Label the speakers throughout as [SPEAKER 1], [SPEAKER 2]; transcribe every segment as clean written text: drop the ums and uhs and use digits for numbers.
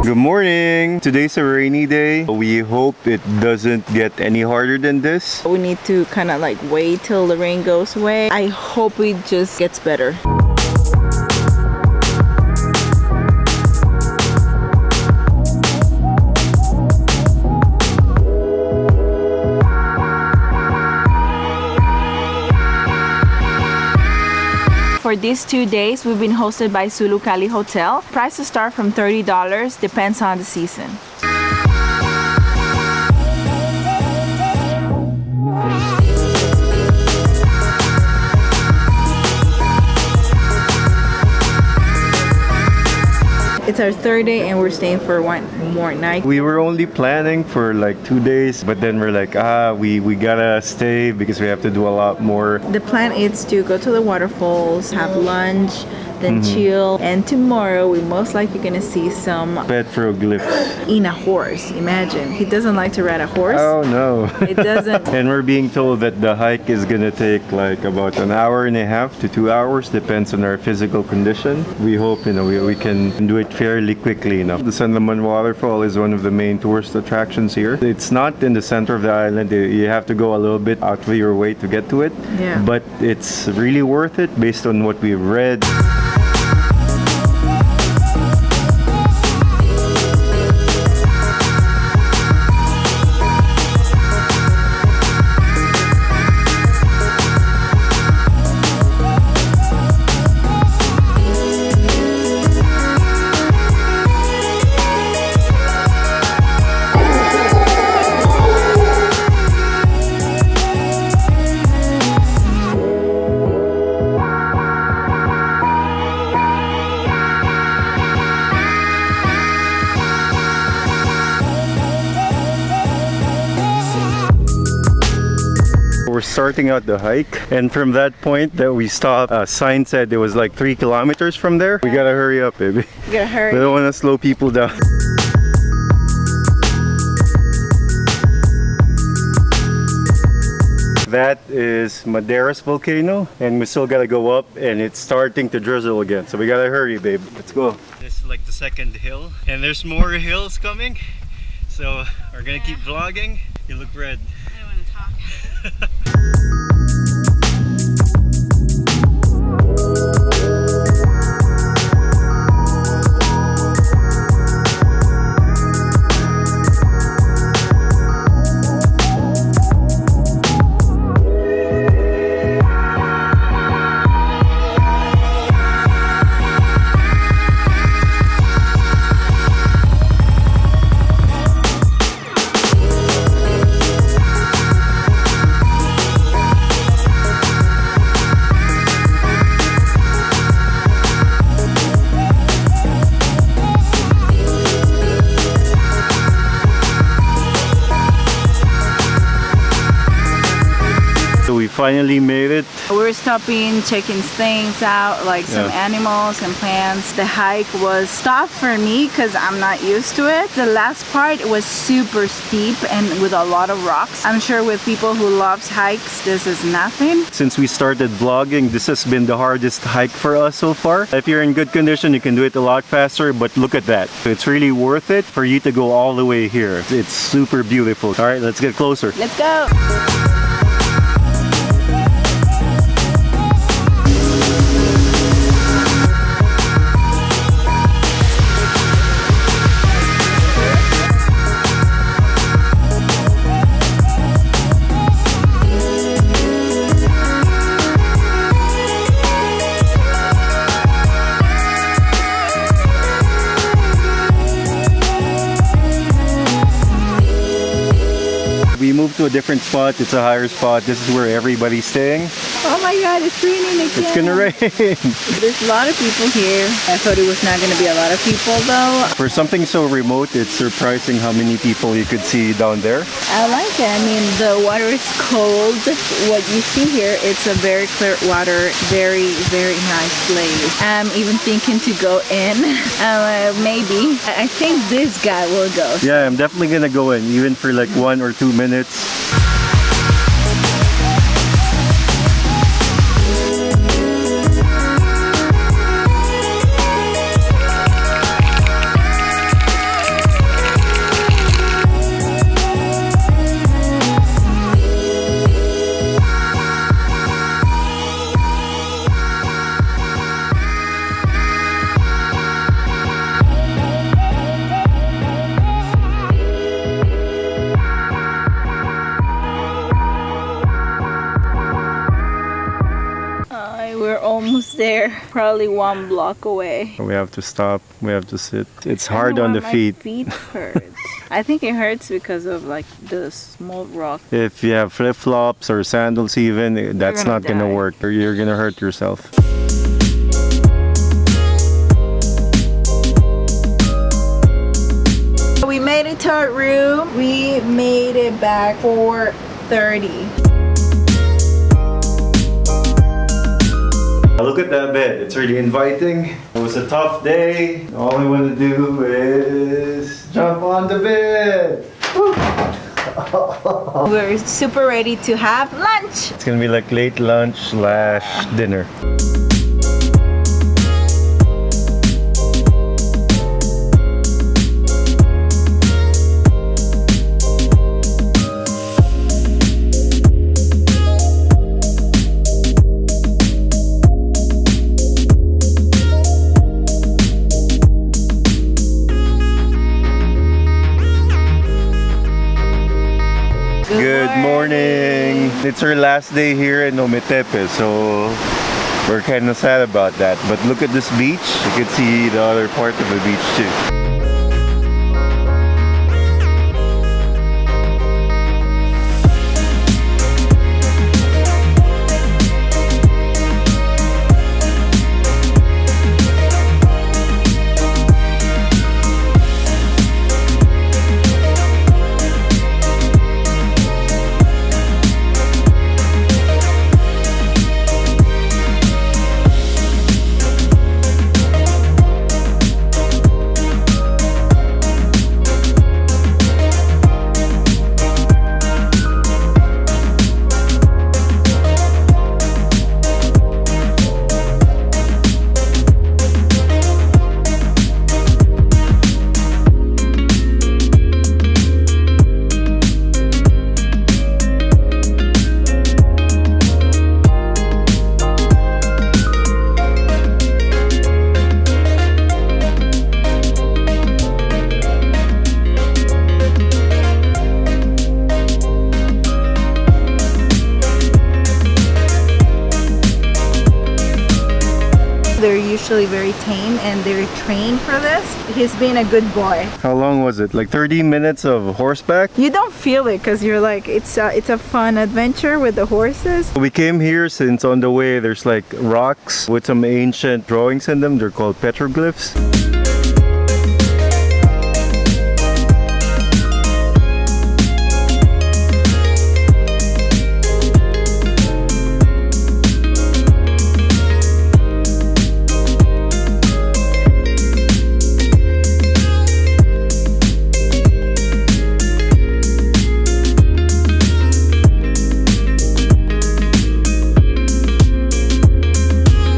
[SPEAKER 1] Good morning! Today's a rainy day. We hope it doesn't get any harder than this.
[SPEAKER 2] We need to kind of like wait till the rain goes away. I hope it just gets better. For these 2 days, we've been hosted by Xulu Calli Hotel. Prices start from $30, depends on the season. It's our third day and we're staying for one more night.
[SPEAKER 1] We were only planning for like 2 days, but then we're like, we gotta stay because we have to do a lot more.
[SPEAKER 2] The plan is to go to the waterfalls, have lunch, then chill, and tomorrow we're most likely gonna see some
[SPEAKER 1] Petroglyphs.
[SPEAKER 2] in a horse. Imagine, he doesn't like to ride a horse.
[SPEAKER 1] Oh no.
[SPEAKER 2] It doesn't.
[SPEAKER 1] And we're being told that the hike is gonna take like about an hour and a half to 2 hours, depends on our physical condition. We hope we can do it fairly quickly. The San Ramon waterfall is one of the main tourist attractions here. It's not in the center of the island. You have to go a little bit out of your way to get to it.
[SPEAKER 2] Yeah.
[SPEAKER 1] But it's really worth it based on what we've read. We're starting out the hike, and from that point that we stopped, a sign said it was like 3 kilometers from there. We gotta hurry up, baby.
[SPEAKER 2] You gotta hurry.
[SPEAKER 1] We don't want to slow people down. That is Madera's volcano, and we still gotta go up, and it's starting to drizzle again, so we gotta hurry, babe. Let's go. This is like the second hill, and there's more hills coming, so we're gonna keep vlogging. You look red.
[SPEAKER 2] I don't want to talk.
[SPEAKER 1] We finally made it.
[SPEAKER 2] We're stopping, checking things out, like some animals and plants. The hike was tough for me because I'm not used to it. The last part was super steep and with a lot of rocks. I'm sure with people who loves hikes, this is nothing.
[SPEAKER 1] Since we started vlogging, this has been the hardest hike for us so far. If you're in good condition, you can do it a lot faster, but look at that. It's really worth it for you to go all the way here. It's super beautiful. All right, let's get closer.
[SPEAKER 2] Let's go.
[SPEAKER 1] We moved to a different spot. It's a higher spot. This is where everybody's staying.
[SPEAKER 2] Oh my god, it's raining again.
[SPEAKER 1] It's gonna rain.
[SPEAKER 2] There's a lot of people here. I thought it was not gonna be a lot of people though.
[SPEAKER 1] For something so remote, it's surprising how many people you could see down there.
[SPEAKER 2] I like it. I mean, the water is cold. What you see here, it's a very clear water. Very, very nice place. I'm even thinking to go in. Maybe. I think this guy will go.
[SPEAKER 1] Yeah, I'm definitely gonna go in, even for like 1 or 2 minutes.
[SPEAKER 2] almost there. Probably 1 block away.
[SPEAKER 1] We have to stop. We have to sit. It's hard on the feet.
[SPEAKER 2] My feet hurt. I think it hurts because of like the small rock.
[SPEAKER 1] If you have flip-flops or sandals even, that's not gonna work. Or you're gonna hurt yourself.
[SPEAKER 2] We made it to our room. We made it back 4:30.
[SPEAKER 1] Look at that bed. It's really inviting. It was a tough day. All I want to do is jump on the bed.
[SPEAKER 2] We're super ready to have lunch.
[SPEAKER 1] It's gonna be like late lunch / dinner. Good morning! It's our last day here in Ometepe, so we're kind of sad about that. But look at this beach. You can see the other part of the beach too.
[SPEAKER 2] They're usually very tame and they're trained for this. He's been a good boy.
[SPEAKER 1] How long was it? Like 30 minutes of horseback?
[SPEAKER 2] You don't feel it because you're like, it's a fun adventure with the horses.
[SPEAKER 1] We came here since on the way there's like rocks with some ancient drawings in them. They're called petroglyphs.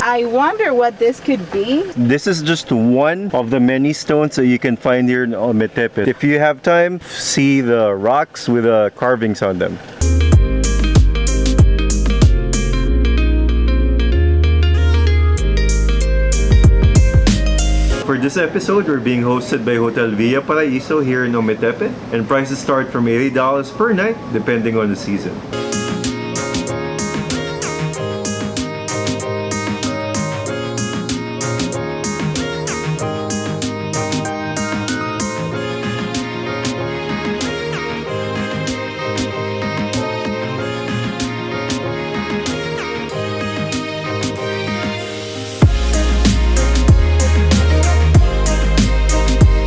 [SPEAKER 2] I wonder what this could be.
[SPEAKER 1] This is just one of the many stones that you can find here in Ometepe. If you have time, see the rocks with the carvings on them. For this episode, we're being hosted by Hotel Villa Paraiso here in Ometepe, and prices start from $80 per night depending on the season.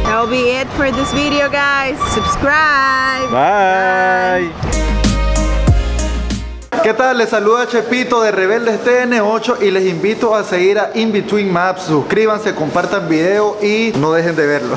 [SPEAKER 2] That'll be it for this video, guys. Subscribe.
[SPEAKER 1] Bye.
[SPEAKER 3] ¿Qué tal? Les saluda Chepito de Rebeldes TN8 y les invito a seguir a In Between Maps. Suscríbanse, compartan video y no dejen de verlo.